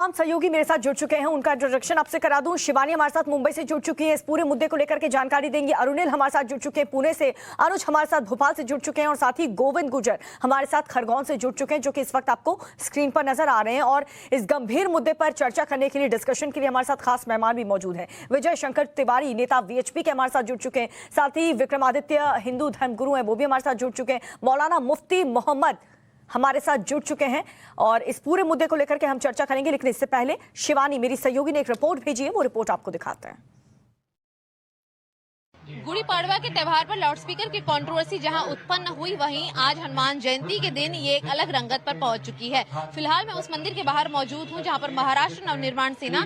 हम सहयोगी मेरे साथ जुड़ चुके हैं, उनका इंट्रोडक्शन आपसे करा दूं। शिवानी हमारे साथ मुंबई से जुड़ चुकी है, इस पूरे मुद्दे को लेकर के जानकारी देंगी। अरुणिल हमारे साथ जुड़ चुके हैं पुणे से, अनुज हमारे साथ भोपाल से जुड़ चुके हैं और साथ ही गोविंद गुर्जर हमारे साथ खरगोन से जुड़ चुके हैं, जो कि इस वक्त आपको स्क्रीन पर नजर आ रहे हैं। और इस गंभीर मुद्दे पर चर्चा करने के लिए, डिस्कशन के लिए हमारे साथ खास मेहमान भी मौजूद है। विजय शंकर तिवारी, नेता वीएचपी के, हमारे साथ जुड़ चुके हैं। साथ ही विक्रमादित्य हिंदू धर्मगुरु हैं, वो भी हमारे साथ जुड़ चुके हैं। मौलाना मुफ्ती मोहम्मद हमारे साथ जुड़ चुके हैं और इस पूरे मुद्दे को लेकर के हम चर्चा करेंगे। लेकिन इससे पहले शिवानी, मेरी सहयोगी ने एक रिपोर्ट भेजी है, वो रिपोर्ट आपको दिखाते हैं। गुड़ी पड़वा के त्यौहार पर लाउडस्पीकर की कंट्रोवर्सी जहां उत्पन्न हुई, वहीं आज हनुमान जयंती के दिन ये एक अलग रंगत पर पहुंच चुकी है। फिलहाल मैं उस मंदिर के बाहर मौजूद हूं जहां पर महाराष्ट्र नवनिर्माण सेना,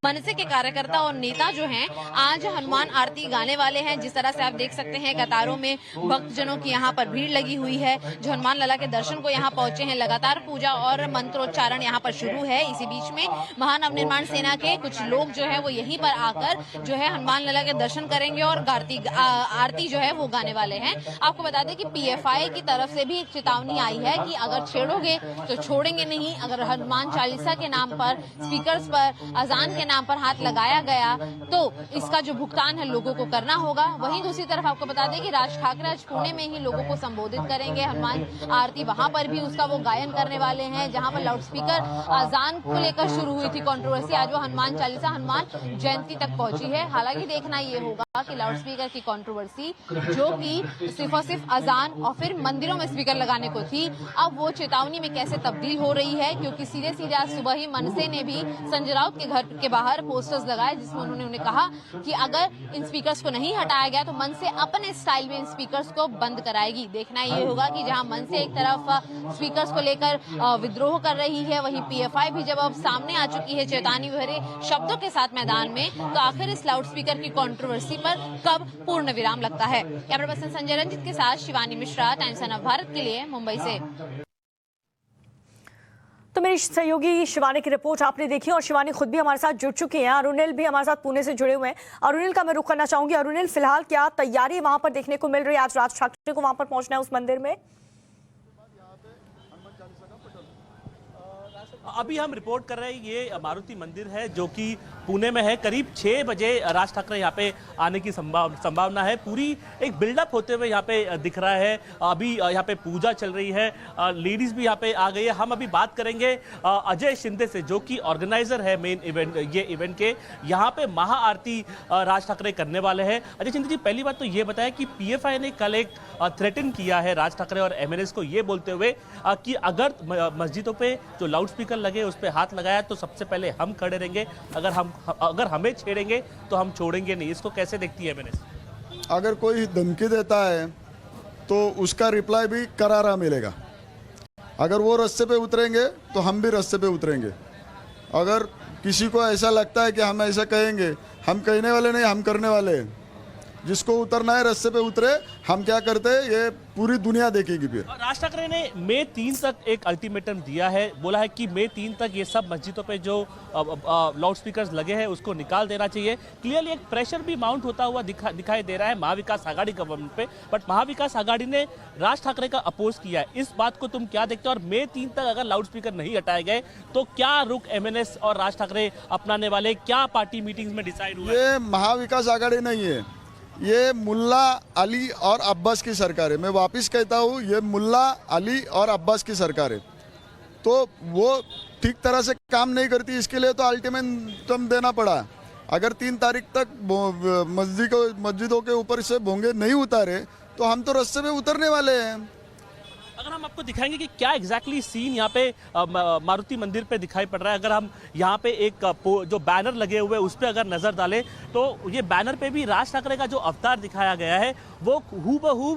मनसे के कार्यकर्ता और नेता जो हैं आज हनुमान आरती गाने वाले हैं। जिस तरह से आप देख सकते हैं, कतारों में भक्तजनों की यहाँ पर भीड़ लगी हुई है, जो हनुमान लला के दर्शन को यहाँ पहुंचे हैं। लगातार पूजा और मंत्रोच्चारण यहाँ पर शुरू है। इसी बीच में महानवनिर्माण सेना के कुछ लोग जो है वो यहीं पर आकर जो है हनुमान लला के दर्शन करेंगे और आरती जो है वो गाने वाले हैं। आपको बता दें कि पीएफआई की तरफ से भी एक चेतावनी आई है कि अगर छेड़ोगे तो छोड़ेंगे नहीं। अगर हनुमान चालीसा के नाम पर, स्पीकर्स पर, अजान के नाम पर हाथ लगाया गया तो इसका जो भुगतान है लोगों को करना होगा। वहीं दूसरी तरफ आपको बता दें कि राज ठाकरे आज पुणे में ही लोगों को संबोधित करेंगे। हनुमान आरती वहां पर भी उसका वो गायन करने वाले हैं, जहां पर लाउडस्पीकर अजान को लेकर शुरू हुई थी कंट्रोवर्सी, आज वो हनुमान चालीसा, हनुमान जयंती तक पहुंची है। हालांकि देखना ये होगा कि लाउडस्पीकर की कंट्रोवर्सी जो कि सिर्फ और सिर्फ अजान और फिर मंदिरों में स्पीकर लगाने को थी, अब वो चेतावनी में कैसे तब्दील हो रही है। क्योंकि सीधे सीधे आज सुबह ही मनसे ने भी संजय राउत के घर के बाहर पोस्टर्स लगाए, जिसमें उन्होंने कहा कि अगर इन स्पीकर्स को नहीं हटाया गया तो मनसे अपने स्टाइल में इन स्पीकर्स को बंद कराएगी। देखना ये होगा कि जहां मनसे एक तरफ स्पीकर्स को लेकर विद्रोह कर रही है, वहीं पीएफआई भी जब अब सामने आ चुकी है चेतावनी भरे शब्दों के साथ मैदान में, तो आखिर इस लाउडस्पीकर की कंट्रोवर्सी पर कब पूर्ण विराम लगता है। कैमरा पर्सन संजय रंजित के साथ शिवानी मिश्रा, टाइम्स ऑफ भारत के लिए, मुंबई से। तो मेरी सहयोगी शिवानी की रिपोर्ट आपने देखी और शिवानी खुद भी हमारे साथ जुड़ चुकी हैं। अरुणिल भी हमारे साथ पुणे से जुड़े हुए हैं। अरुणिल का मैं रुख करना चाहूंगी। अरुणिल, फिलहाल क्या तैयारी वहां पर देखने को मिल रही है? आज राज ठाकरे को वहां पर पहुंचना है उस मंदिर में। अभी हम रिपोर्ट कर रहे हैं, ये मारुति मंदिर है जो कि पुणे में है। करीब 6 बजे राज ठाकरे यहाँ पे आने की संभावना है। पूरी एक बिल्डअप होते हुए यहाँ पे दिख रहा है। अभी यहाँ पे पूजा चल रही है, लेडीज भी यहाँ पे आ गई है। हम अभी बात करेंगे अजय शिंदे से, जो कि ऑर्गेनाइजर है मेन इवेंट, ये इवेंट के। यहाँ पे महाआरती राज ठाकरे करने वाले हैं। अजय शिंदे जी, पहली बात तो ये बताया कि पीएफआई ने कल एक थ्रेटन किया है राज ठाकरे और एमएनएस को, ये बोलते हुए कि अगर मस्जिदों पे जो लाउड स्पीकर लगे उस पर हाथ लगाया तो सबसे पहले हम खड़े रहेंगे, अगर हमें छेड़ेंगे तो हम छोड़ेंगे नहीं। इसको कैसे देखती है एमएनएस? अगर कोई धमकी देता है तो उसका रिप्लाई भी करारा मिलेगा। अगर वो रास्ते पे उतरेंगे तो हम भी रास्ते पे उतरेंगे। अगर किसी को ऐसा लगता है कि हम ऐसा कहेंगे, हम कहने वाले नहीं, हम करने वाले हैं। जिसको उतरना है रास्ते पे उतरे। हम क्या करते हैं ये पूरी दुनिया देखेगी। फिर राज ठाकरे ने मई 3 तक एक अल्टीमेटम दिया है, बोला है कि मई 3 तक ये सब मस्जिदों पे जो लाउड स्पीकर्स लगे हैं उसको निकाल देना चाहिए। क्लियरली एक प्रेशर भी माउंट होता हुआ दिखाई दे रहा है महाविकास आघाड़ी गवर्नमेंट पे, बट महाविकास आघाड़ी ने राज ठाकरे का अपोज किया है। इस बात को तुम क्या देखते हो? और मई 3 तक अगर लाउड स्पीकर नहीं हटाए गए तो क्या रुख एमएनएस और राज ठाकरे अपनाने वाले, क्या पार्टी मीटिंग्स में डिसाइड हुआ? ये महाविकास आघाड़ी नहीं है, ये मुल्ला अली और अब्बास की सरकार है। मैं वापस कहता हूँ, ये मुल्ला अली और अब्बास की सरकार है। तो वो ठीक तरह से काम नहीं करती, इसके लिए तो अल्टीमेटम देना पड़ा। अगर 3 तारीख तक मस्जिदों के ऊपर से भोंगे नहीं उतारे तो हम तो रास्ते में उतरने वाले हैं। अगर हम आपको दिखाएंगे कि क्या एग्जैक्टली सीन यहाँ पे मारुति मंदिर पे दिखाई पड़ रहा है। अगर हम यहाँ पे एक जो बैनर लगे हुए उस पर अगर नजर डालें तो ये बैनर पे भी राज ठाकरे का जो अवतार दिखाया गया है वो हूबहू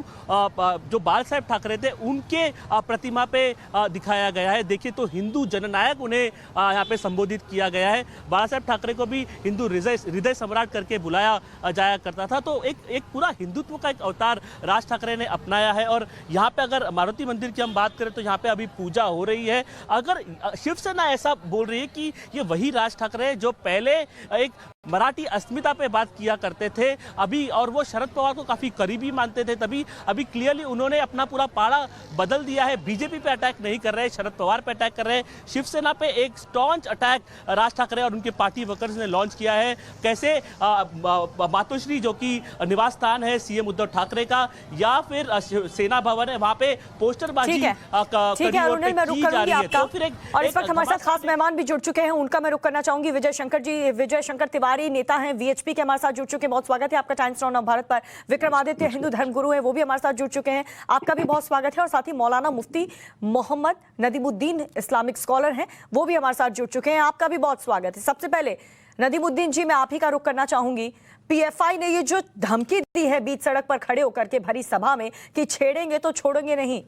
जो बाल साहेब ठाकरे थे उनके प्रतिमा पे दिखाया गया है। देखिए तो हिंदू जननायक उन्हें यहाँ पे संबोधित किया गया है। बाला साहेब ठाकरे को भी हिंदू हृदय सम्राट करके बुलाया जाया करता था। तो एक पूरा हिंदुत्व का एक अवतार राज ठाकरे ने अपनाया है। और यहाँ पे अगर मारुति मंदिर की हम बात करें तो यहाँ पे अभी पूजा हो रही है। अगर शिवसेना ऐसा बोल रही है कि ये वही राज ठाकरे जो पहले एक मराठी अस्मिता पे बात किया करते थे अभी, और वो शरद पवार को काफी करीबी मानते थे तभी। अभी क्लियरली उन्होंने अपना पूरा पाड़ा बदल दिया है। बीजेपी पे अटैक नहीं कर रहे, शरद पवार पे अटैक कर रहे हैं। शिवसेना पे एक स्टॉन्च अटैक राज ठाकरे और उनके पार्टी वर्कर्स ने लॉन्च किया है। कैसे मातोश्री जो कि निवास स्थान है सीएम उद्धव ठाकरे का, या फिर सेना भवन है, वहां पे पोस्टरबाजी ठीक है अरुणिल, मैं रुक करूंगी आपका। और इस वक्त हमारे साथ खास मेहमान भी जुड़ चुके हैं, उनका मैं रुक करना चाहूंगी। विजय शंकर जी, विजय शंकर तिवारी नेता हैं वीएचपी के, हमारे साथ जुड़ चुके हैं। बहुत स्वागत है आपका टाइम्स नाउ भारत पर। विक्रमादित्य हिंदू धर्मगुरु हैं, वो भी हमारे साथ जुड़ चुके हैं, आपका भी बहुत स्वागत है। और साथ ही मौलाना मुफ्ती मोहम्मद नदीमुद्दीन इस्लामिक स्कॉलर हैं, वो भी हमारे साथ जुड़ चुके हैं, आपका भी बहुत स्वागत है। सबसे पहले नदीमुद्दीन जी, मैं आप ही का रुख करना चाहूंगी। पीएफआई ने ये जो धमकी दी है बीच सड़क पर खड़े होकर के भरी सभा में कि छेड़ेंगे तो छोड़ेंगे नहीं,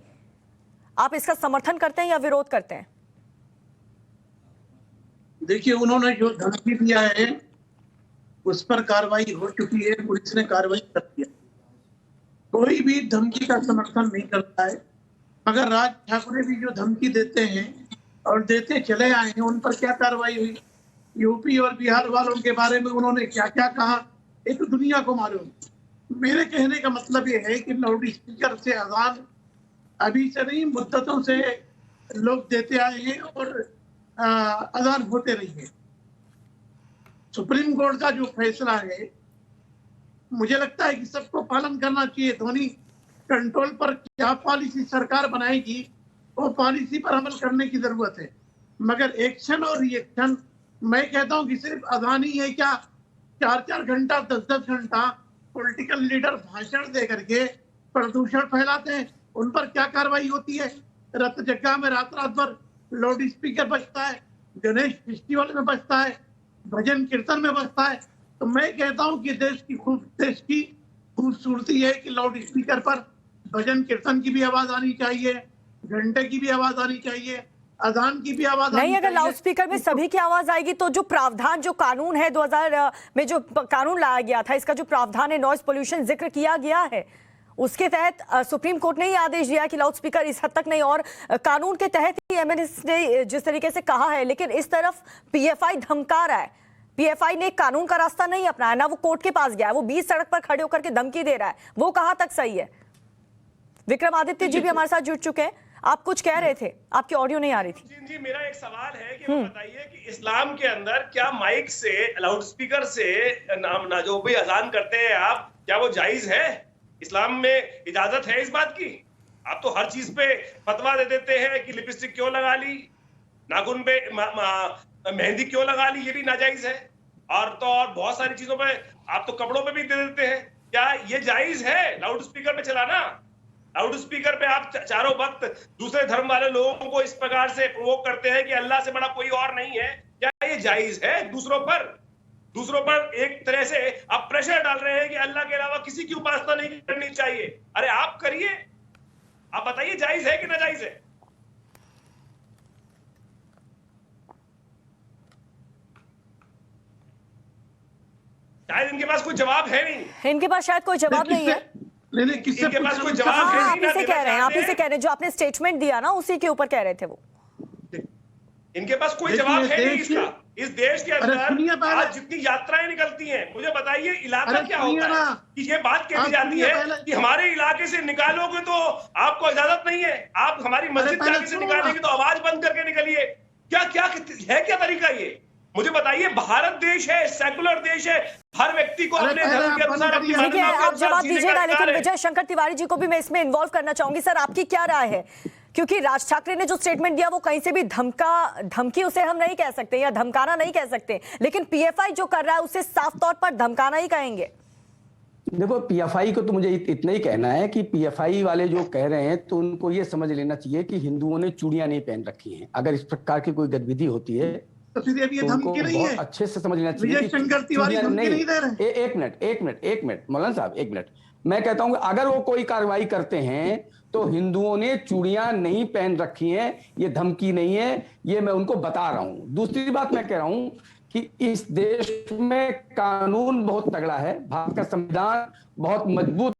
आप इसका समर्थन करते हैं या विरोध करते हैं? देखिए, उन्होंने जो धमकी दिया है उस पर कार्रवाई हो चुकी है, पुलिस ने कार्रवाई कर दिया। कोई भी धमकी का समर्थन नहीं करता है, मगर राज ठाकरे भी जो धमकी देते हैं और देते चले आए हैं, उन पर क्या कार्रवाई हुई? यूपी और बिहार वालों के बारे में उन्होंने क्या क्या कहा, ये तो दुनिया को मालूम। मेरे कहने का मतलब ये है कि लाउड स्पीकर से अजान अभी से नहीं, मुद्दतों से लोग देते आए हैं और अजान होते रही है। सुप्रीम कोर्ट का जो फैसला है, मुझे लगता है कि सबको पालन करना चाहिए। ध्वनि कंट्रोल पर क्या पॉलिसी सरकार बनाएगी, वो पॉलिसी पर अमल करने की जरूरत है। मगर एक्शन और रिएक्शन, मैं कहता हूं कि सिर्फ अजान ही है क्या, 4-4 घंटा 10-10 घंटा पॉलिटिकल लीडर भाषण दे करके प्रदूषण फैलाते हैं, उन पर क्या कार्रवाई होती है? रथ जगह में रात भर लाउड स्पीकर बजता है, गणेश फेस्टिवल में बजता है, भजन कीर्तन में बजता है। तो मैं कहता हूं कि देश की खूबसूरती है कि लाउड स्पीकर पर भजन कीर्तन की भी आवाज आनी चाहिए, घंटे की भी आवाज आनी चाहिए, अजान की भी आवाज नहीं। अगर लाउड स्पीकर में सभी की आवाज आएगी तो जो प्रावधान, जो कानून है 2000 में जो कानून लाया गया था, इसका जो प्रावधान है, नॉइज पोल्यूशन जिक्र किया गया है, उसके तहत सुप्रीम कोर्ट ने ही आदेश दिया कि लाउड स्पीकर इस हद तक नहीं, और कानून के तहत ही एमएनएस ने जिस तरीके से कहा है। लेकिन इस तरफ पीएफआई धमका रहा है, पीएफआई ने कानून का रास्ता नहीं अपनाया, ना वो कोर्ट के पास गया है, वो बीच सड़क पर खड़े होकर के धमकी दे रहा है, वो कहां तक सही है? विक्रमादित्य जी भी हमारे साथ जुड़ चुके हैं, आप कुछ कह रहे थे, आपकी ऑडियो नहीं आ रही थी। जी, मेरा एक सवाल है कि बताइए कि इस्लाम के अंदर क्या माइक से, लाउड स्पीकर से ना जो भी अजान करते हैं आप, क्या वो जायज है? इस्लाम में इजाजत है इस बात की? आप तो हर चीज पे फतवा दे देते हैं कि लिपस्टिक क्यों लगा ली, नाखून पे मेहंदी क्यों लगा ली, ये भी नाजायज है। और तो और बहुत सारी चीजों पे आप तो कपड़ों पे भी दे देते हैं। क्या ये जायज है लाउड स्पीकर पे चलाना? लाउड स्पीकर पे आप चारों वक्त दूसरे धर्म वाले लोगों को इस प्रकार से प्रोवोक करते हैं कि अल्लाह से बड़ा कोई और नहीं है, क्या ये जायज है? दूसरों पर एक तरह से आप प्रेशर डाल रहे हैं कि अल्लाह के अलावा किसी की उपासना नहीं करनी चाहिए। अरे आप करिए, आप बताइए जायज है कि नाजायज है? शायद इनके पास कोई जवाब है नहीं, इनके पास शायद कोई जवाब नहीं है। इनके पास कोई जवाब है हाँ, नहीं। आप इसे कह रहे हैं, आप इसे कह रहे हैं, जो आपने स्टेटमेंट दिया ना उसी के ऊपर कह रहे थे वो। इनके पास कोई जवाब है नहीं इसका। इस देश के अंदर आज जितनी यात्राएं निकलती हैं, मुझे बताइए इलाका क्या होता है कि ये बात कही जाती है कि हमारे इलाके से निकालोगे तो आपको इजाजत नहीं है, आप हमारी मस्जिद के आगे से निकालेंगे तो आवाज बंद करके निकलिए। क्या क्या है, क्या तरीका ये? मुझे बताइए, भारत देश है, सेकुलर देश है, हर व्यक्ति को अपने धर्म के अनुसार अपनी ठीक है, आप जवाब दीजिएगा, लेकिन विजय शंकर तिवारी जी को भी मैं इसमें इन्वॉल्व करना चाहूंगी। सर, आपकी क्या राय है? क्योंकि राज ठाकरे ने जो स्टेटमेंट दिया वो कहीं से भी धमकी उसे हम नहीं कह सकते या धमकाना नहीं कह सकते, लेकिन पीएफआई जो कर रहा है उसे साफ तौर पर धमकाना ही कहेंगे। देखो, पीएफआई को तो मुझे इतना ही कहना है कि पीएफआई वाले जो कह रहे हैं तो उनको ये समझ लेना चाहिए कि हिंदुओं ने चूड़ियां नहीं पहन रखी हैं। अगर इस प्रकार की कोई गतिविधि होती है तो फिर ये धमकी नहीं है, अच्छे से समझ लेना चाहिए। विजय शंकर तिवारी धमकी नहीं दे रहे। एक मिनट मौलाना साहब, एक मिनट। मैं कहता हूं अगर वो कोई कार्रवाई करते हैं तो हिंदुओं ने चूड़ियां नहीं पहन रखी हैं, ये धमकी नहीं है, ये मैं उनको बता रहा हूं। दूसरी बात मैं कह रहा हूं कि इस देश में कानून बहुत तगड़ा है, भारत का संविधान बहुत मजबूत।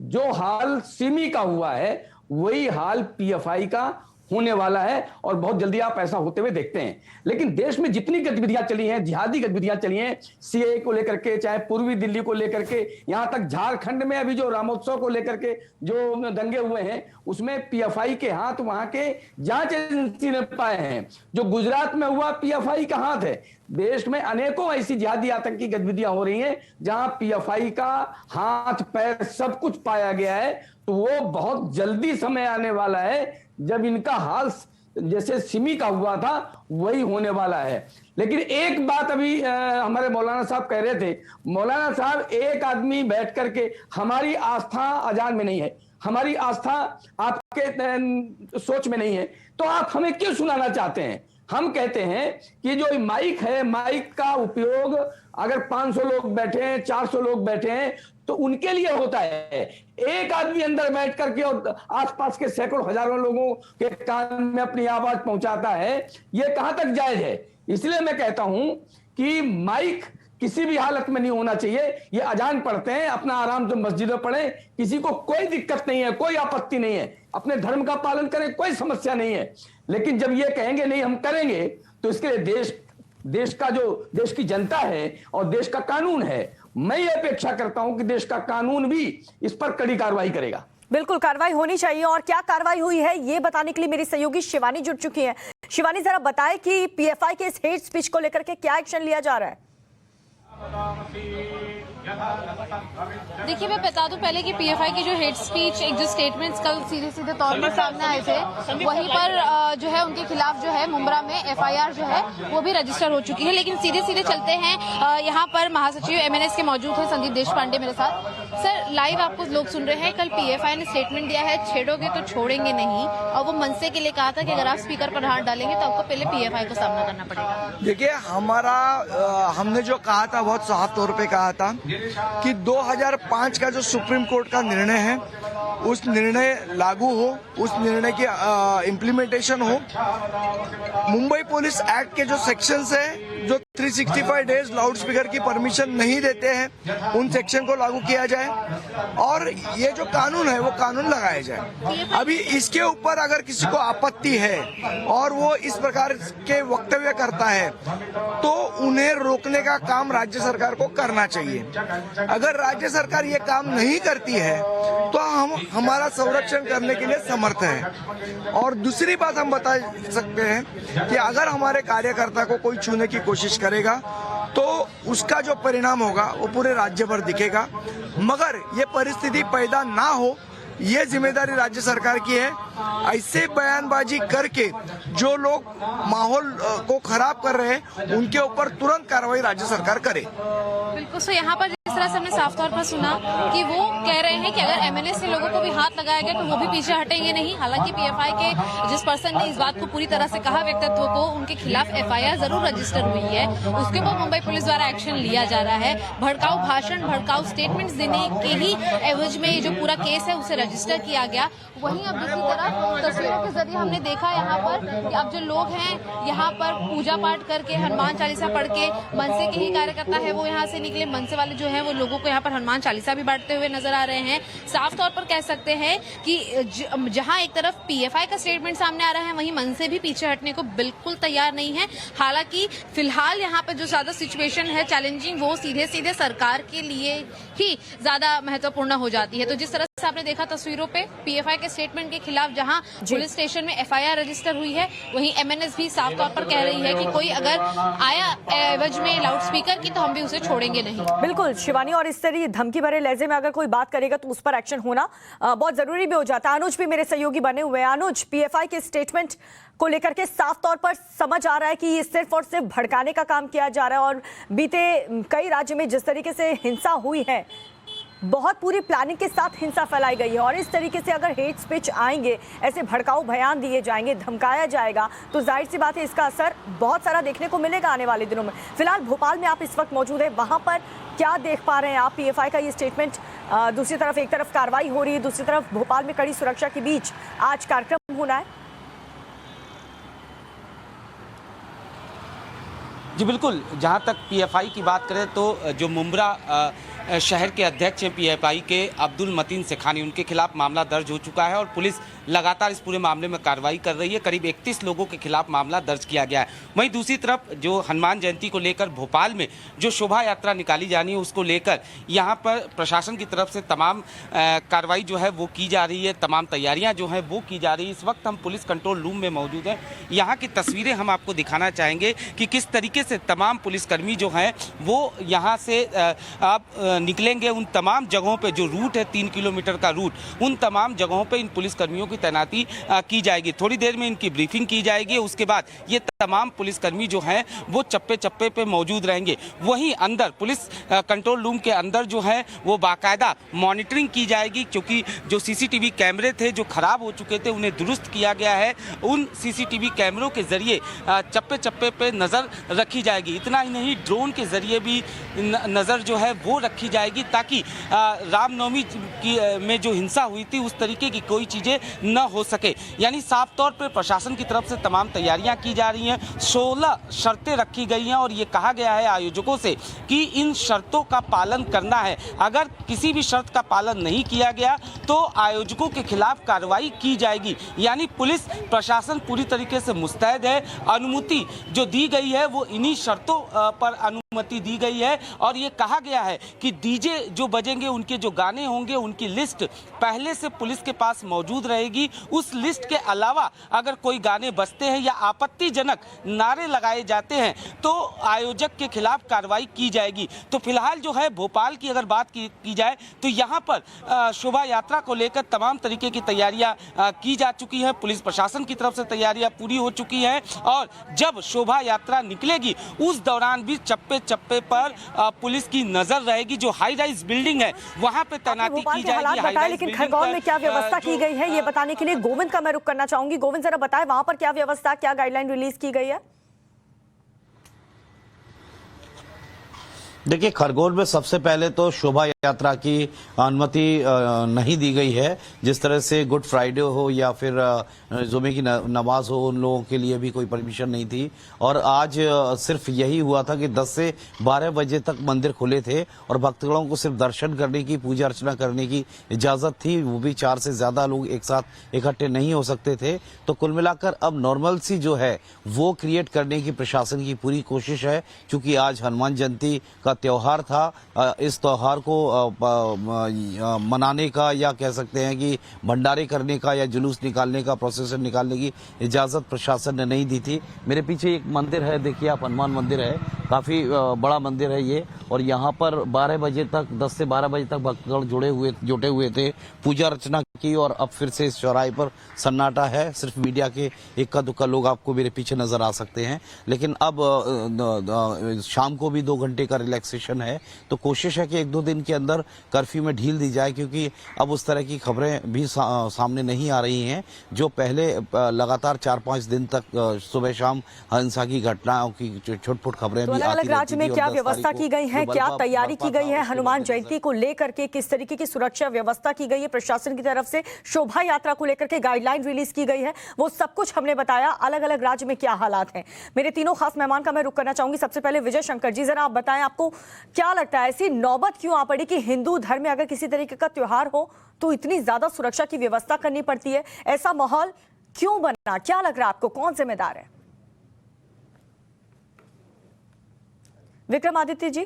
जो हाल सिमी का हुआ है वही हाल पीएफआई का होने वाला है और बहुत जल्दी आप ऐसा होते हुए देखते हैं। लेकिन देश में जितनी गतिविधियां चली हैं, जिहादी गतिविधियां चली हैं, सीए को लेकर के, चाहे पूर्वी दिल्ली को लेकर के, यहां तक झारखंड में अभी जो रामोत्सव को लेकर के जो दंगे हुए हैं, उसमें पीएफआई के हाथ वहां के जांच एजेंसी ने पाए हैं। जो गुजरात में हुआ, पीएफआई का हाथ है। देश में अनेकों ऐसी जिहादी आतंकी गतिविधियां हो रही हैं जहां पीएफआई का हाथ पैर सब कुछ पाया गया है। तो वो बहुत जल्दी समय आने वाला है जब इनका हाल जैसे सिमी का हुआ था वही होने वाला है। लेकिन एक बात अभी हमारे मौलाना साहब कह रहे थे, मौलाना साहब, एक आदमी बैठ करके, हमारी आस्था अजान में नहीं है, हमारी आस्था आपके सोच में नहीं है, तो आप हमें क्यों सुनाना चाहते हैं? हम कहते हैं कि जो माइक है, माइक का उपयोग अगर 500 लोग बैठे हैं, 400 लोग बैठे हैं, तो उनके लिए होता है। एक आदमी अंदर बैठ करके और आसपास के सैकड़ों हजारों लोगों के कान में अपनी आवाज पहुंचाता है, यह कहां तक जायज है? इसलिए मैं कहता हूं कि माइक किसी भी हालत में नहीं होना चाहिए। ये अजान पढ़ते हैं, अपना आराम से मस्जिद में पढ़ें, किसी को कोई दिक्कत नहीं है, कोई आपत्ति नहीं है, अपने धर्म का पालन करें, कोई समस्या नहीं है। लेकिन जब ये कहेंगे नहीं हम करेंगे, तो इसके लिए देश का जो देश की जनता है और देश का कानून है, मैं ये अपेक्षा करता हूं कि देश का कानून भी इस पर कड़ी कार्रवाई करेगा। बिल्कुल कार्रवाई होनी चाहिए। और क्या कार्रवाई हुई है ये बताने के लिए मेरी सहयोगी शिवानी जुड़ चुकी हैं। शिवानी, जरा बताएं कि पीएफआई के इस हेट स्पीच को लेकर के क्या एक्शन लिया जा रहा है? देखिए, मैं बता दूं पहले कि पीएफआई की जो हेट स्पीच, एक जो स्टेटमेंट्स कल सीधे तौर पर सामने आए थे, वहीं पर जो है उनके खिलाफ जो है मुंब्रा में एफआईआर जो है वो भी रजिस्टर हो चुकी है। लेकिन सीधे चलते हैं, यहाँ पर महासचिव एमएनएस के मौजूद हैं संदीप देशपांडे मेरे साथ। सर, लाइव आपको लोग सुन रहे हैं। कल पीएफआई ने स्टेटमेंट दिया है, छेड़ोगे तो छोड़ेंगे नहीं, और वो मनसे के लिए कहा था कि अगर आप स्पीकर पर हाथ डालेंगे तो आपको पहले पीएफआई को सामना करना पड़ेगा। देखिए, हमने जो कहा था बहुत साफ तौर पे कहा था कि 2005 का जो सुप्रीम कोर्ट का निर्णय है, उस निर्णय लागू हो, उस निर्णय की इम्प्लीमेंटेशन हो। मुंबई पुलिस एक्ट के जो सेक्शंस है, जो 365 डेज लाउड स्पीकर की परमिशन नहीं देते हैं, उन सेक्शन को लागू किया जाए और ये जो कानून है वो कानून लगाया जाए। अभी इसके ऊपर अगर किसी को आपत्ति है और वो इस प्रकार के वक्तव्य करता है, तो उन्हें रोकने का काम राज्य सरकार को करना चाहिए। अगर राज्य सरकार ये काम नहीं करती है तो हम हमारा संरक्षण करने के लिए समर्थ हैं। और दूसरी बात हम बता सकते हैं कि अगर हमारे कार्यकर्ता को कोई छूने की कोशिश करेगा तो उसका जो परिणाम होगा वो पूरे राज्य भर दिखेगा। मगर ये परिस्थिति पैदा ना हो, ये जिम्मेदारी राज्य सरकार की है। ऐसे बयानबाजी करके जो लोग माहौल को खराब कर रहे हैं, उनके ऊपर तुरंत कार्रवाई राज्य सरकार करे। बिल्कुल। सो यहाँ पर जिस तरह से हमने साफ तौर पर सुना कि वो कह रहे हैं कि अगर एमएनएस के लोगों को भी हाथ लगाया गया तो वो भी पीछे हटेंगे नहीं। हालांकि पीएफआई के जिस पर्सन ने इस बात को पूरी तरह से कहा, व्यक्तित्व को, उनके खिलाफ एफआईआर जरूर रजिस्टर हुई है, उसके ऊपर मुंबई पुलिस द्वारा एक्शन लिया जा रहा है। भड़काऊ भाषण, भड़काऊ स्टेटमेंट्स देने के ही एवज में जो पूरा केस है उसे रजिस्टर किया गया। वहीं अब दूसरी तरफ तस्वीरों के जरिए हमने देखा यहाँ पर कि अब जो लोग हैं यहाँ पर पूजा पाठ करके, हनुमान चालीसा पढ़ के, मनसे के ही कार्यकर्ता है वो यहाँ से निकले। मनसे वाले जो है वो लोगों को यहाँ पर हनुमान चालीसा भी बांटते हुए नजर आ रहे हैं। साफ तौर पर कह सकते हैं कि जहाँ एक तरफ पीएफआई का स्टेटमेंट सामने आ रहा है, वहीं मनसे भी पीछे हटने को बिल्कुल तैयार नहीं है। हालांकि फिलहाल यहाँ पर जो ज्यादा सिचुएशन है चैलेंजिंग, वो सीधे सरकार के लिए ही ज्यादा महत्वपूर्ण हो जाती है। तो जिस तरह से आपने देखा तस्वीरों पे, पीएफआई के स्टेटमेंट के खिलाफ जहां पुलिस स्टेशन में एफआईआर रजिस्टर हुई है, वहीं एमएनएस भी साफ तौर पर कह रही है कि कोई अगर आया एवज में लाउड स्पीकर की तो हम भी उसे छोड़ेंगे नहीं। बिल्कुल शिवानी, और इस तरह धमकी भरे लहजे में अगर कोई बात करेगा तो उस पर एक्शन होना बहुत जरूरी भी हो जाता है। अनुज भी मेरे सहयोगी बने हुए हैं। अनुज, पीएफआई के स्टेटमेंट को लेकर के साफ तौर पर समझ आ रहा है कि ये सिर्फ और सिर्फ भड़काने का काम किया जा रहा है, और बीते कई राज्यों में जिस तरीके से हिंसा हुई है, बहुत पूरी प्लानिंग के साथ हिंसा फैलाई गई है, और इस तरीके से अगर हेट स्पीच आएंगे, ऐसे भड़काऊ बयान दिए जाएंगे, धमकाया जाएगा, तो जाहिर सी बात है इसका असर बहुत सारा देखने को मिलेगा आने वाले दिनों में। फिलहाल भोपाल में आप इस वक्त मौजूद है, वहां पर क्या देख पा रहे हैं आप? पीएफआई का ये स्टेटमेंट, दूसरी तरफ एक तरफ कार्रवाई हो रही है, दूसरी तरफ भोपाल में कड़ी सुरक्षा के बीच आज कार्यक्रम होना है। जी बिल्कुल, जहाँ तक पीएफआई की बात करें तो जो मुंब्रा शहर के अध्यक्ष हैं पीएफआई के अब्दुल मतीन सेखानी, उनके खिलाफ मामला दर्ज हो चुका है और पुलिस लगातार इस पूरे मामले में कार्रवाई कर रही है। करीब 31 लोगों के खिलाफ मामला दर्ज किया गया है। वहीं दूसरी तरफ जो हनुमान जयंती को लेकर भोपाल में जो शोभा यात्रा निकाली जानी है उसको लेकर यहाँ पर प्रशासन की तरफ से तमाम कार्रवाई जो है वो की जा रही है, तमाम तैयारियाँ जो हैं वो की जा रही है। इस वक्त हम पुलिस कंट्रोल रूम में मौजूद हैं। यहाँ की तस्वीरें हम आपको दिखाना चाहेंगे कि किस तरीके से तमाम पुलिसकर्मी जो हैं वो यहाँ से अब निकलेंगे। उन तमाम जगहों पे जो रूट है 3 किलोमीटर का रूट, उन तमाम जगहों पे इन पुलिसकर्मियों की तैनाती की जाएगी। थोड़ी देर में इनकी ब्रीफिंग की जाएगी। उसके बाद ये तमाम पुलिसकर्मी जो हैं वो चप्पे चप्पे पे मौजूद रहेंगे। वहीं अंदर पुलिस कंट्रोल रूम के अंदर जो है वो बाकायदा मॉनिटरिंग की जाएगी, क्योंकि जो सीसीटीवी कैमरे थे जो खराब हो चुके थे उन्हें दुरुस्त किया गया है। उन सीसीटीवी कैमरों के जरिए चप्पे चप्पे पे नज़र रखी जाएगी। इतना ही नहीं, ड्रोन के जरिए भी नज़र जो है वो रखी जाएगी, ताकि रामनवमी में जो हिंसा हुई थी उस तरीके की कोई चीज़ें न हो सके। यानी साफ तौर पर प्रशासन की तरफ से तमाम तैयारियां की जा रही हैं। 16 शर्तें रखी गई हैं और ये कहा गया है आयोजकों से कि इन शर्तों का पालन करना है। अगर किसी भी शर्त का पालन नहीं किया गया तो आयोजकों के खिलाफ कार्रवाई की जाएगी। यानी पुलिस प्रशासन पूरी तरीके से मुस्तैद है। अनुमति जो दी गई है वो इन्हीं शर्तों पर अनुमति दी गई है और ये कहा गया है कि डीजे जो बजेंगे, उनके जो गाने होंगे, उनकी लिस्ट पहले से पुलिस के पास मौजूद रहेगी। उस लिस्ट के अलावा अगर कोई गाने बजते हैं या आपत्तिजनक नारे लगाए जाते हैं तो आयोजक के खिलाफ कार्रवाई की जाएगी। तो फिलहाल जो है भोपाल की अगर बात की जाए तो यहाँ पर शोभा यात्रा को लेकर तमाम तरीके की तैयारियां की जा चुकी हैं। पुलिस प्रशासन की तरफ से तैयारियां पूरी हो चुकी हैं और जब शोभा यात्रा निकलेगी उस दौरान भी चप्पे चप्पे पर पुलिस की नजर रहेगी। जो हाई राइज बिल्डिंग है वहां पे तैनाती की जाएगी। लेकिन खरगोन में क्या व्यवस्था की गई है ये बताने के लिए गोविंद का मैं रुख करना चाहूंगी। गोविंद जरा बताएं वहां पर क्या व्यवस्था, क्या गाइडलाइन रिलीज की गई है? देखिए, खरगोन में सबसे पहले तो शोभा यात्रा की अनुमति नहीं दी गई है। जिस तरह से गुड फ्राइडे हो या फिर जुमे की नमाज हो, उन लोगों के लिए भी कोई परमिशन नहीं थी। और आज सिर्फ यही हुआ था कि 10 से 12 बजे तक मंदिर खुले थे और भक्तगणों को सिर्फ दर्शन करने की, पूजा अर्चना करने की इजाजत थी। वो भी 4 से ज्यादा लोग एक साथ इकट्ठे नहीं हो सकते थे। तो कुल मिलाकर अब नॉर्मल सी जो है वो क्रिएट करने की प्रशासन की पूरी कोशिश है। क्योंकि आज हनुमान जयंती का त्योहार था, इस त्योहार को मनाने का या कह सकते हैं कि भंडारे करने का या जुलूस निकालने का, प्रोसेसन निकालने की इजाजत प्रशासन ने नहीं दी थी। मेरे पीछे एक मंदिर है, देखिए आप, हनुमान मंदिर है, काफी बड़ा मंदिर है ये। और यहाँ पर 12 बजे तक, 10 से 12 बजे तक भक्तगण जुटे हुए थे, पूजा अर्चना की। और अब फिर से इस चौराहे पर सन्नाटा है। सिर्फ मीडिया के इक्का दुक्का लोग आपको मेरे पीछे नजर आ सकते हैं। लेकिन अब शाम को भी 2 घंटे का रिलैक्सेशन है। तो कोशिश है कि 1-2 दिन के अंदर कर्फ्यू में ढील दी जाए, क्योंकि अब उस तरह की खबरें भी सामने नहीं आ रही हैं जो पहले लगातार 4-5 दिन तक सुबह शाम हिंसा की घटनाओं की छोट-छोट खबरें भी आती रहती थी। अलग राज्य में क्या व्यवस्था की गई है, क्या तैयारी की गई है हनुमान जयंती को लेकर के, किस तरीके की सुरक्षा व्यवस्था की गई है प्रशासन की तरफ से, शोभा यात्रा को लेकर के गाइडलाइन रिलीज की गई है, वो सब कुछ हमने बताया। अलग अलग राज्य में क्या हालात हैं, मेरे तीनों खास मेहमान का मैं रुख करना चाहूंगी। सबसे पहले विजय शंकर जी, जरा आप बताएं, आपको क्या लगता है ऐसी नौबत क्यों आ पड़ी कि हिंदू धर्म में अगर किसी तरीके का त्योहार हो तो इतनी ज्यादा सुरक्षा की व्यवस्था करनी पड़ती है? ऐसा माहौल क्यों बना, क्या लग रहा है आपको, कौन जिम्मेदार है? विक्रमादित्य जी।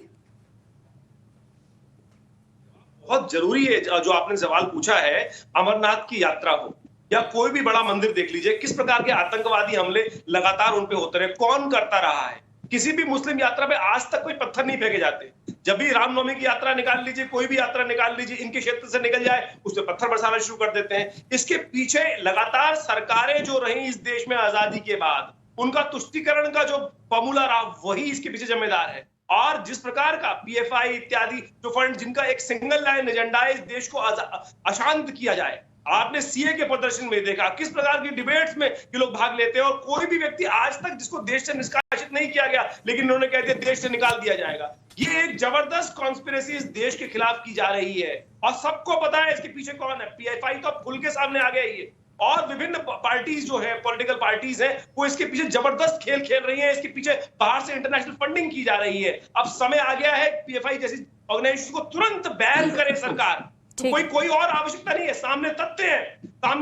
बहुत जरूरी है जो आपने सवाल पूछा है, अमरनाथ की यात्रा हो या कोई भी बड़ा मंदिर देख लीजिए, किस प्रकार के आतंकवादी हमले लगातार उन पे होते रहे, कौन करता रहा है। किसी भी मुस्लिम यात्रा पे आज तक कोई पत्थर नहीं फेंके जाते। जब भी रामनवमी की यात्रा निकाल लीजिए, कोई भी यात्रा निकाल लीजिए, इनके क्षेत्र से निकल जाए उस पर पत्थर बरसाना शुरू कर देते हैं। इसके पीछे लगातार सरकारें जो रही इस देश में आजादी के बाद, उनका तुष्टीकरण का जो फॉर्मूला रहा, वही इसके पीछे जिम्मेदार है। और जिस प्रकार का पीएफआई इत्यादि जो फंड, जिनका एक सिंगल लाइन एजेंडा है इस देश को अशांत किया जाए। आपने सीए के प्रदर्शन में देखा किस प्रकार की डिबेट्स में ये लोग भाग लेते हैं और कोई भी व्यक्ति आज तक जिसको देश से निष्कासित नहीं किया गया, लेकिन उन्होंने कह दिया देश से निकाल दिया जाएगा। ये एक जबरदस्त कॉन्स्पिरेसी इस देश के खिलाफ की जा रही है और सबको पता है इसके पीछे कौन है। पीएफआई तो खुल के सामने आ गया ये, और विभिन्न पार्टीज जो है, पॉलिटिकल पार्टीज हैं, वो इसके पीछे जबरदस्त खेल खेल रही हैं। इसके पीछे बाहर से इंटरनेशनल फंडिंग की जा रही है। अब समय आ गया है पीएफआई जैसी ऑर्गेनाइजेशन को तुरंत बैन करे सरकार। कोई और आवश्यकता नहीं है। सामने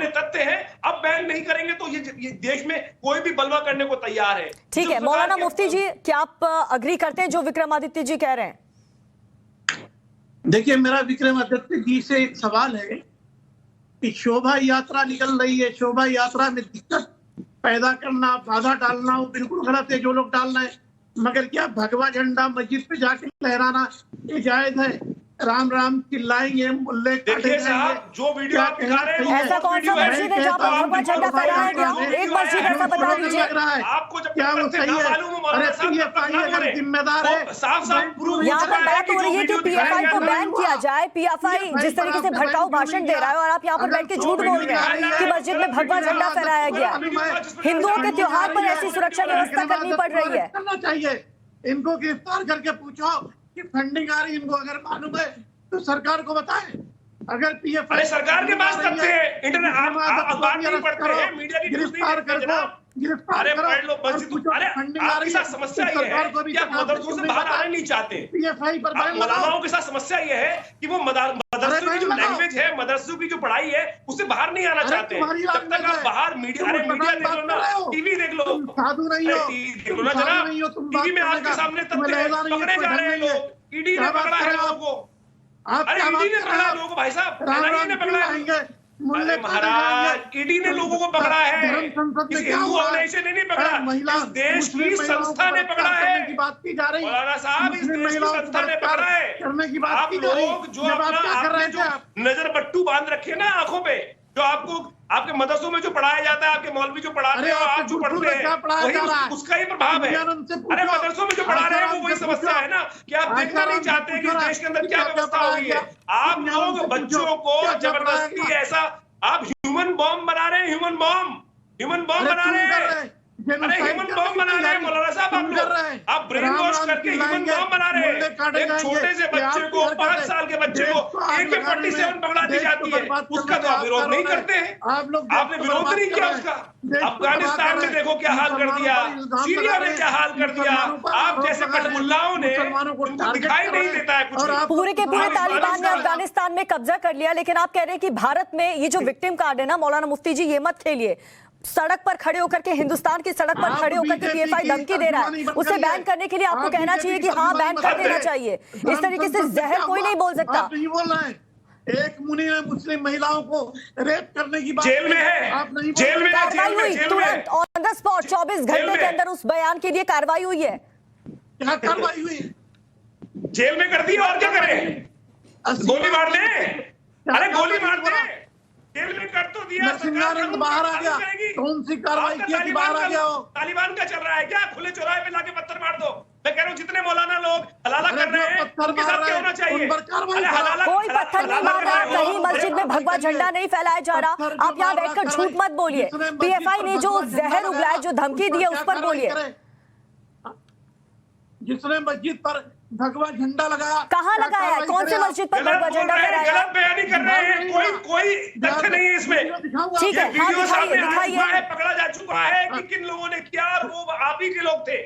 तथ्य हैं। अब बैन नहीं करेंगे तो ये देश में कोई भी बलवा करने को तैयार है। ठीक है मौलाना मुफ्ती जी, क्या आप अग्री करते हैं जो विक्रमादित्य जी कह रहे हैं? देखिए, मेरा विक्रमादित्य जी से एक सवाल है कि शोभा यात्रा निकल रही है, शोभा यात्रा में दिक्कत पैदा करना, बाधा डालना, वो बिल्कुल गलत है जो लोग डाल रहे हैं। मगर क्या भगवा झंडा मस्जिद पे जाके लहराना ये जायज है? राम राम चिल्लाएंगे, मुल्ले देखिए साहब, जो वीडियो आप दिखा रहे हैं, ऐसा कौन सा मस्जिद है जहाँ पर भगवा झंडा फहराया गया? एक मस्जिद ऐसा बता दीजिए। आपको जब क्या वो सही है? अरे पीएफआई अगर जिम्मेदार है, साफ प्रूफ। यहाँ पर बात हो रही है कि पीएफआई को बैन किया जाए। पीएफआई जिस तरीके से भड़काऊ भाषण दे रहा है और आप यहाँ पर बैठ के झूठ बोल रहे हैं कि मस्जिद में भगवा झंडा फहराया गया। हिंदुओं के त्योहार पर ऐसी सुरक्षा व्यवस्था करनी पड़ रही है। करना चाहिए। इनको गिरफ्तार करके पूछो कि फंडिंग आ रही, इनको अगर मालूम है तो सरकार को बताएं। अगर पीएफआई सरकार के पास तथ्य है, इंटरनेट आप अखबार नहीं पढ़ते हैं, मीडिया की न्यूज़ नहीं देखते जनाब। अरे पढ़ लो मस्जिद। अरे आपके साथ समस्या ये है कि आप मदरसों से बाहर आना नहीं चाहते। पीएफआई पर मौलानाओं के साथ समस्या ये है कि वो मदरसों की जो लैंग्वेज है, मदरसों की जो पढ़ाई है, उससे बाहर नहीं आना चाहते। जब तक आप बाहर मीडिया देख लो ना, टीवी देख लो, साधु नहीं हो, देख लो ना जनाब, टीवी में आपके सामने तथ्य पकड़े जा रहे हैं लोग। ईडी ने पकड़ा है लोगों को। अरे ईडी ने पकड़ा लोगों को भाई साहब, एनआईए ने पकड़ा है। अरे महाराज, ईडी ने लोगों को पकड़ा है, किसी हिंदू ऑर्गेनाइजेशन ने नहीं पकड़ा, इस देश की संस्था ने पकड़ा है। मौलाना साहब, इस देश की संस्था ने पकड़ा है। आप लोग जो अपना जो नजर बट्टू बांध रखे ना आंखों पे, जो आपको आपके मदरसों में जो पढ़ाया जाता है, आपके मौलवी जो पढ़ाते हैं, आप जो पढ़ते हैं, वही उसका ही प्रभाव है। अरे मदरसों में जो पढ़ा रहे हैं वो वही समस्या है ना कि आप देखना नहीं चाहते कि देश के अंदर क्या व्यवस्था हो रही है। आप लोग बच्चों को जबरदस्ती ऐसा, आप ह्यूमन बॉम्ब बना रहे हैं, ह्यूमन बॉम्ब बना रहे हैं। अरे ह्यूमन बॉम्ब बना रहे हैं मौलाना साहब, आप लोग आप ब्रेन वॉश करके ह्यूमन बॉम्ब बना रहे हैं। एक छोटे से बच्चे को, 5 साल के बच्चे को AK-47 पकड़ा दी जाती है, उसका तो आप विरोध नहीं करते हैं। आपने विरोध नहीं किया उसका। अफगानिस्तान में देखो क्या हाल कर दिया, सीरिया में क्या हाल कर दिया। आप जैसे कठमुल्लाओं ने, उनको दिखाई नहीं देता है कुछ। पूरे के पूरे तालिबान ने अफगानिस्तान में कब्जा कर लिया, लेकिन आप कह रहे हैं कि भारत में ये जो विक्टिम कार्ड है ना मौलाना मुफ्ती जी, ये मत खेलिए। सड़क पर खड़े होकर के, हिंदुस्तान की सड़क पर खड़े होकर के पीएफआई धमकी दे रहा है, उसे बैन करने के लिए आपको कहना चाहिए कि हाँ बैन कर देना चाहिए। इस तरीके से जहर कोई नहीं बोल सकता। नहीं बोल रहे हैं। एक मुनि ने मुस्लिम महिलाओं को रेप करने की बात जेल में है, आप नहीं जेल में कार्रवाई हुई तुरंत ऑन द स्पॉट, 24 घंटे के अंदर उस बयान के लिए कार्रवाई हुई है। क्या कार्रवाई हुई? जेल में कर दी, और क्या करें? गोली मार दे, अरे गोली मार दे, जेल में कर तो दिया। नरसिंहानंद बाहर आ गया, कौन सी कार्रवाई की कि बाहर आ गया हो? तालिबान का चल रहा है क्या? खुले चौराहे पे लाके पत्थर मार दो। मैं कह रहा हूँ जितने मौलाना लोग हलाला कर रहे हैं, उनके साथ क्या होना चाहिए? कोई पत्थर नहीं मार रहा, कहीं मस्जिद में भगवा झंडा नहीं फैलाया जा रहा। आप यहाँ बैठकर झूठ मत बोलिए। पीएफआई ने जो जहर उगलाया, जो धमकी दी है, उस पर बोलिए। जिसने मस्जिद पर भगवा झंडा लगाया, कहाँ लगाया है? कौन से मस्जिद पर भगवा झंडा फहराया? गलत बयानी कर रहे हैं, कोई तथ्य नहीं है इसमें। ठीक है, हाँ दिखाइए। पकड़ा जा चुका है कि किन लोगों ने किया, और वो आप ही के लोग थे।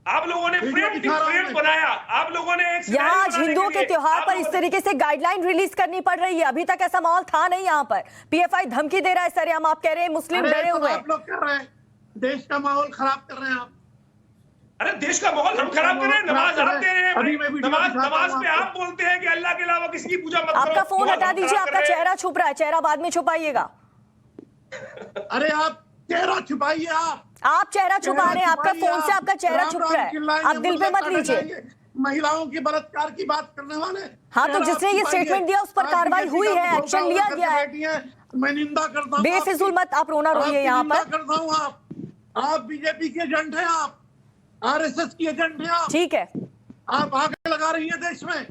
आप लोगों ने फ्रेम बनाया, आप लोगों ने यहाँ आज हिंदुओं के त्योहार पर इस तरीके से गाइडलाइन रिलीज करनी पड़ रही है। अभी तक ऐसा माहौल था नहीं यहाँ पर। पीएफआई धमकी दे रहा है सरेआम, आप कह रहे हैं मुस्लिम डरे हुए। आप लोग कर रहे हैं, देश का माहौल खराब कर रहे हैं आप। अरे देश का माहौल हम खराब कर रहे हैं। नमाज आप दे रहे हैं, नमाज पे आप बोलते हैं कि अल्लाह के अलावा किसी की पूजा मत करो। आपका फोन हटा दीजिए, आपका चेहरा छुप रहा है, चेहरा बाद में छुपाइएगा। अरे आप चेहरा छुपाइए, आप चेहरा छुपा रहे हैं, आपका फोन से आपका चेहरा छुप रहा है, आप दिल पे मत लीजिए। महिलाओं की बलात्कार की बात करने वाले, हाँ तो जिसने ये स्टेटमेंट दिया उस पर कार्रवाई हुई है, एक्शन लिया गया है। मैं निंदा करता हूँ, बेफिजूल मत आप रोना रोइए यहाँ पर। करता हूँ आप बीजेपी के एजेंट हैं, आप RSS की एजेंट हैं, आप ठीक है, आप आगे लगा रही है देश में,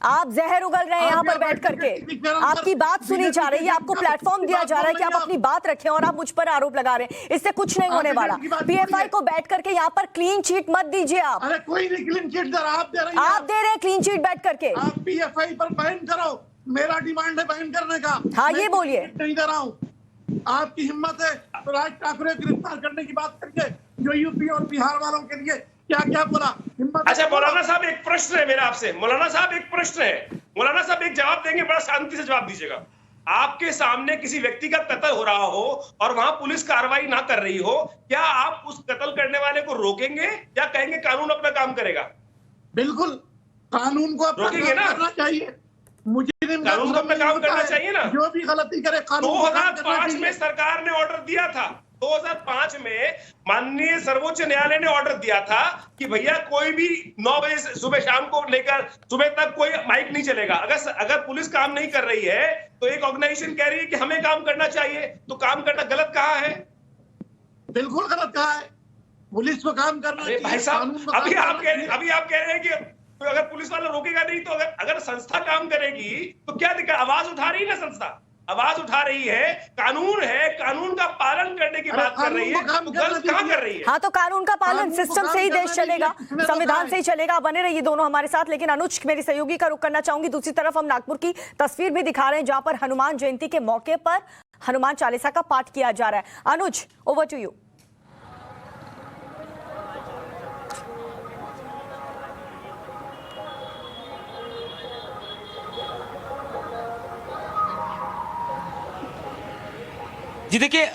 आप जहर उगल रहे हैं यहाँ पर बैठ करके। आपकी बात सुनी जा रही है, आपको प्लेटफॉर्म दिया जा रहा है कि आप अपनी बात रखें, और आप मुझ पर आरोप लगा रहे हैं। इससे कुछ नहीं होने वाला। पीएफआई को बैठ करके यहाँ पर क्लीन चीट मत दीजिए आप। अरे कोई नहीं क्लीन चीट दे रहा, आप दे रही हैं। आप दे रहे हैं क्लीन चीट बैठ करके। आप पीएफआई पर बैन करो, मेरा डिमांड है बैन करने का। हाँ ये बोलिए। नहीं दे रहा हूँ। आपकी हिम्मत है तो राज ठाकरे गिरफ्तार करने की बात करिए, जो यूपी और बिहार वालों के लिए क्या क्या बोला। हिम्मत। अच्छा मौलाना साहब एक प्रश्न है मेरा आपसे, मौलाना साहब एक प्रश्न है, मौलाना साहब एक जवाब देंगे, बड़ा शांति से जवाब दीजिएगा। आपके सामने किसी व्यक्ति का कत्ल हो रहा हो और वहां पुलिस कार्रवाई ना कर रही हो, क्या आप उस कत्ल करने वाले को रोकेंगे या कहेंगे कानून अपना काम करेगा? बिल्कुल कानून को अपना रोकेंगे ना? करना चाहिए, मुजरिम कानून को अपना काम करना चाहिए ना? जो भी गलती करे कानून को काम करना 2005 चाहिए। में सरकार ने ऑर्डर दिया था, 2005 में माननीय सर्वोच्च न्यायालय ने ऑर्डर दिया था कि भैया कोई भी 9 बजे से सुबह शाम को लेकर सुबह तक कोई माइक नहीं चलेगा। अगर पुलिस काम नहीं कर रही है तो एक ऑर्गेनाइजेशन कह रही है कि हमें काम करना चाहिए, तो काम करना गलत कहाँ है? बिल्कुल गलत कहा है, पुलिस को काम करना चाहिए। भाई साहब कानून को काम अभी आप करना कह रहे हैं कि तो अगर पुलिस वाला रोकेगा नहीं तो अगर संस्था काम करेगी तो क्या दिक्कत? आवाज उठा रही है ना संस्था, आवाज उठा रही है, कानून है, कानून का पालन करने की बात कर रही है, तो गलत कहाँ कर रही है? हाँ, तो कानून का पालन कानून को सिस्टम काम से ही करना देश चलेगा, चाहिए, संविधान से ही चलेगा। बने रहिए दोनों हमारे साथ। लेकिन अनुज, मेरी सहयोगी का रुख करना चाहूंगी। दूसरी तरफ हम नागपुर की तस्वीर भी दिखा रहे हैं जहां पर हनुमान जयंती के मौके पर हनुमान चालीसा का पाठ किया जा रहा है। अनुज, ओवर टू यू। जी देखिए,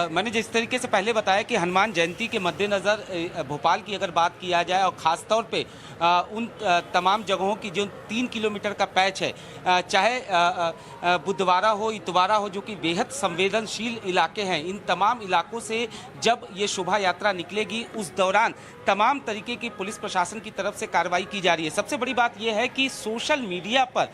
मैंने जिस तरीके से पहले बताया कि हनुमान जयंती के मद्देनज़र भोपाल की अगर बात किया जाए और ख़ास तौर पे उन तमाम जगहों की जो 3 किलोमीटर का पैच है, चाहे बुधवारा हो इतवारा हो, जो कि बेहद संवेदनशील इलाके हैं, इन तमाम इलाकों से जब ये शोभा यात्रा निकलेगी उस दौरान तमाम तरीके की पुलिस प्रशासन की तरफ से कार्रवाई की जा रही है। सबसे बड़ी बात यह है कि सोशल मीडिया पर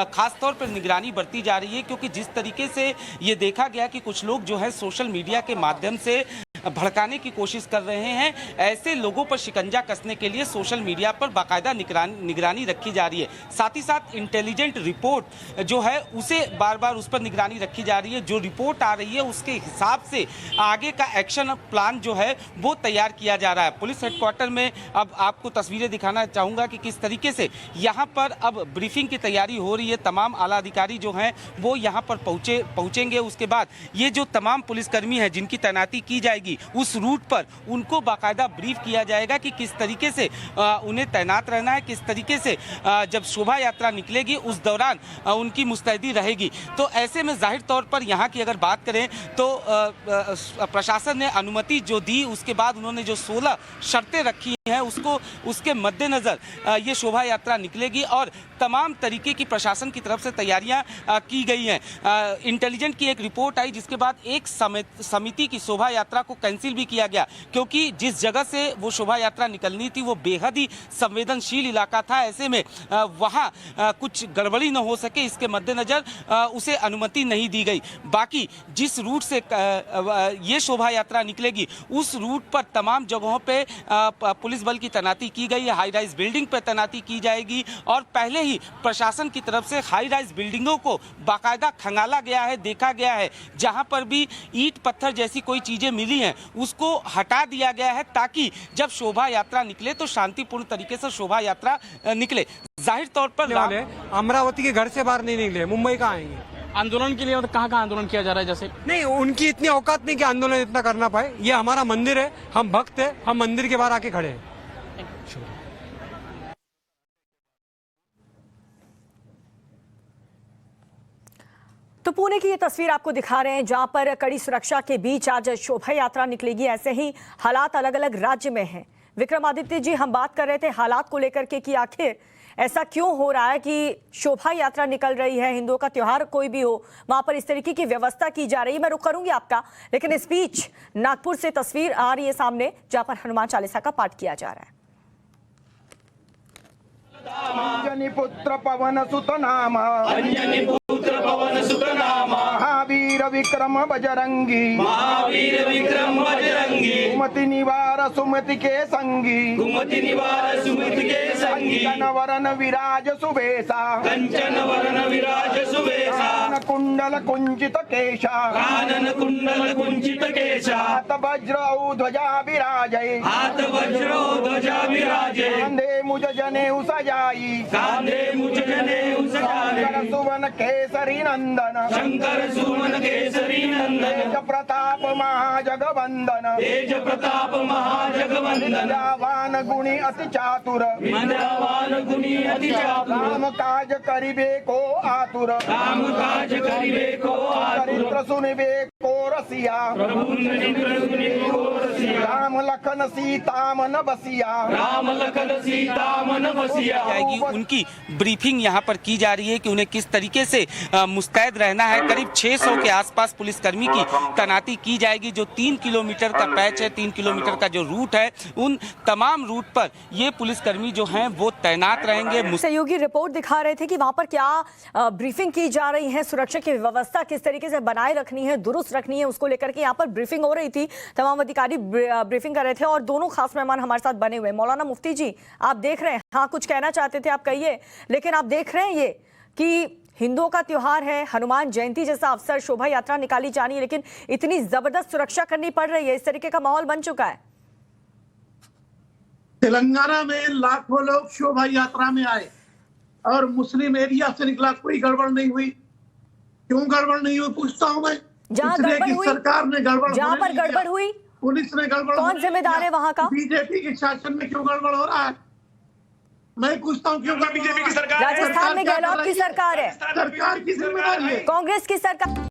ख़ास तौर पर निगरानी बरती जा रही है, क्योंकि जिस तरीके से ये देखा गया कि कुछ लोग जो है सोशल मीडिया के माध्यम से भड़काने की कोशिश कर रहे हैं, ऐसे लोगों पर शिकंजा कसने के लिए सोशल मीडिया पर बाकायदा निगरानी रखी जा रही है। साथ ही साथ इंटेलिजेंट रिपोर्ट जो है उसे बार बार उस पर निगरानी रखी जा रही है। जो रिपोर्ट आ रही है उसके हिसाब से आगे का एक्शन प्लान जो है वो तैयार किया जा रहा है। पुलिस हेडक्वार्टर में अब आपको तस्वीरें दिखाना चाहूँगा कि किस तरीके से यहाँ पर अब ब्रीफिंग की तैयारी हो रही है। तमाम आला अधिकारी जो हैं वो यहाँ पर पहुँचेंगे। उसके बाद ये जो तमाम पुलिसकर्मी हैं जिनकी तैनाती की जाएगी उस रूट पर उनको बाकायदा ब्रीफ किया जाएगा कि किस तरीके से उन्हें तैनात रहना है, किस तरीके से जब शोभा यात्रा निकलेगी उस दौरान उनकी मुस्तैदी रहेगी। तो ऐसे में जाहिर तौर पर यहाँ की अगर बात करें तो प्रशासन ने अनुमति जो दी उसके बाद उन्होंने जो 16 शर्तें रखी हैं उसके मद्देनज़र ये शोभा यात्रा निकलेगी और तमाम तरीके की प्रशासन की तरफ से तैयारियां की गई हैं। इंटेलिजेंट की एक रिपोर्ट आई जिसके बाद एक समिति की शोभा यात्रा को कैंसिल भी किया गया, क्योंकि जिस जगह से वो शोभा यात्रा निकलनी थी वो बेहद ही संवेदनशील इलाका था। ऐसे में वहाँ कुछ गड़बड़ी न हो सके इसके मद्देनज़र उसे अनुमति नहीं दी गई। बाकी जिस रूट से ये शोभा यात्रा निकलेगी उस रूट पर तमाम जगहों पे पुलिस बल की तैनाती की गई है। हाई राइज बिल्डिंग पर तैनाती की जाएगी और पहले ही प्रशासन की तरफ से हाई राइज बिल्डिंगों को बाकायदा खंगाला गया है, देखा गया है। जहां पर भी ईंट पत्थर जैसी कोई चीजें मिली हैं उसको हटा दिया गया है ताकि जब शोभा यात्रा निकले तो शांतिपूर्ण तरीके से शोभा यात्रा निकले। जाहिर तौर पर अमरावती के घर से बाहर नहीं निकले, मुंबई कहाँ आएंगे आंदोलन के लिए? मतलब कहाँ आंदोलन किया जा रहा है? जैसे नहीं, उनकी इतनी औकात नहीं कि आंदोलन इतना करना पाए। ये हमारा मंदिर है, हम भक्त है, हम मंदिर के बाहर आके खड़े हैं। तो पुणे की ये तस्वीर आपको दिखा रहे हैं जहां पर कड़ी सुरक्षा के बीच आज शोभा यात्रा निकलेगी। ऐसे ही हालात अलग अलग राज्य में हैं। विक्रमादित्य जी, हम बात कर रहे थे हालात को लेकर के कि आखिर ऐसा क्यों हो रहा है कि शोभा यात्रा निकल रही है, हिंदुओं का त्योहार कोई भी हो वहां पर इस तरीके की व्यवस्था की जा रही है। मैं रुक करूंगी आपका, लेकिन इस बीच नागपुर से तस्वीर आ रही है सामने जहां पर हनुमान चालीसा का पाठ किया जा रहा है। अंजनी पुत्र पवन सुत नाम, अंजनी पुत्र पवन सुत नाम, महावीर विक्रम बजरंगी, महावीर विक्रम बजरंगी, कुमति निवार सुमति के संगी, कुमति निवार सुमति के संगी, कंचन वरन विराज सुबेसा, कंचन वरन विराज सुबेसा, कानन कुंडल कुंचित केशा, कानन कुंडल कुंचित केशा, हाथ वज्र ध्वजा विराजय, हाथ वज्र ध्वजा विराजय, कांधे मुझ जनेऊ सजाई, कांधे मुझ जनेऊ सजाई, सुवन केसरी नंदन शंकर सुमन केसरी नंदन तेज प्रताप महाजगवंदन तेज प्रताप महाजगवंदन विद्यावान गुणी अति चातुर विद्यावान गुणी अति चातुर राम काज करिबे को आतुर राम काज करिबे को आतुर चरित्र सुनिबे को रसिया प्रभु चरित्र सुनिबे को रसिया राम लखन सीता मन बसिया राम लखन सीता मन बसिया जाएगी उनकी ब्रीफिंग यहाँ पर की जा रही है कि उन्हें किस तरीके से मुस्तैद रहना है। करीब 600 के आसपास पुलिसकर्मी की तैनाती की जाएगी। जो 3 किलोमीटर का पैच है, 3 किलोमीटर का जो रूट है, उन तमाम रूट पर ये पुलिसकर्मी जो हैं वो तैनात रहेंगे। सहयोगी रिपोर्ट दिखा रहे थे कि वहां पर क्या ब्रीफिंग की जा रही है, सुरक्षा की व्यवस्था किस तरीके से बनाए रखनी है, दुरुस्त रखनी है, उसको लेकर के यहाँ पर ब्रीफिंग हो रही थी। तमाम अधिकारी ब्रीफिंग कर रहे थे और दोनों खास मेहमान हमारे साथ बने हुए। मौलाना मुफ्ती जी, आप देख रहे हैं, हाँ कुछ कहना चाहते थे आप कहिए, लेकिन आप देख रहे हैं ये कि हिंदुओं का त्योहार है, हनुमान जयंती जैसा अवसर, शोभा यात्रा निकाली जानी है, लेकिन इतनी जबरदस्त सुरक्षा करनी पड़ रही है, इस तरीके का माहौल बन चुका है। तेलंगाना में लाखों लोग शोभा यात्रा में आए और मुस्लिम एरिया से निकला, कोई गड़बड़ नहीं हुई। क्यों गड़बड़ नहीं हुई पूछता हूं मैं। जहां गड़बड़ हुई, सरकार ने गड़बड़, जहां पर गड़बड़ हुई पुलिस ने गड़बड़, कौन जिम्मेदार है वहां का? बीजेपी के शासन में क्यों गड़बड़ हो रहा है? मैं पूछता हूँ क्यों? बीजेपी की सरकार है, राजस्थान में गहलोत की सरकार है, सरकार की जिम्मेदारी है, कांग्रेस की सरकार।